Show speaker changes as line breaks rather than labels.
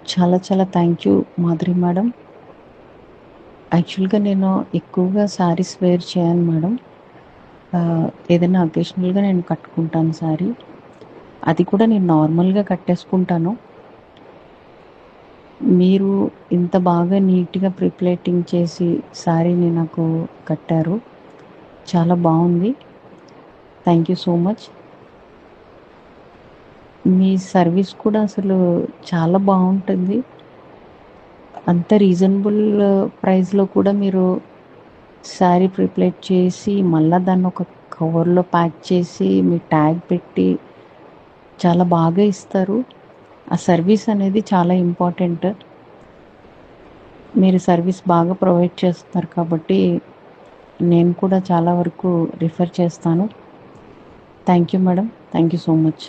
చాలా చాలా thank you Madhuri madam. యాక్చువల్‌గా నేను ఎక్కువగా శారీస్ వేర్ చేయను మేడం. ఏదైనా అకేషనల్‌గా నేను కట్టుకుంటాను శారీ. అది కూడా నేను నార్మల్‌గా కట్టేసుకుంటాను. మీరు ఇంత బాగా నీట్‌గా ప్లేటింగ్ చేసి శారీని నాకు కట్టారు. చాలా బావుంది. Thank you so much. Me service కూడా అసలు చాలా బావుంటుంది. అంత రీజనబుల్ ప్రైస్‌లో కూడా మీరు శారీ ప్లేట్ చేసి, మళ్ళా దాన్ని ఒక కవర్‌లో ప్యాక్ చేసి, మీ ట్యాగ్ పెట్టి చాలా బాగా ఇస్తారు. ఆ సర్వీస్ అనేది చాలా ఇంపార్టెంట్. మీరు సర్వీస్ బాగా ప్రొవైడ్ చేస్తున్నారు కాబట్టి, నేను కూడా చాలా వరకు రిఫర్ చేస్తాను. Thank you madam. Thank you so much.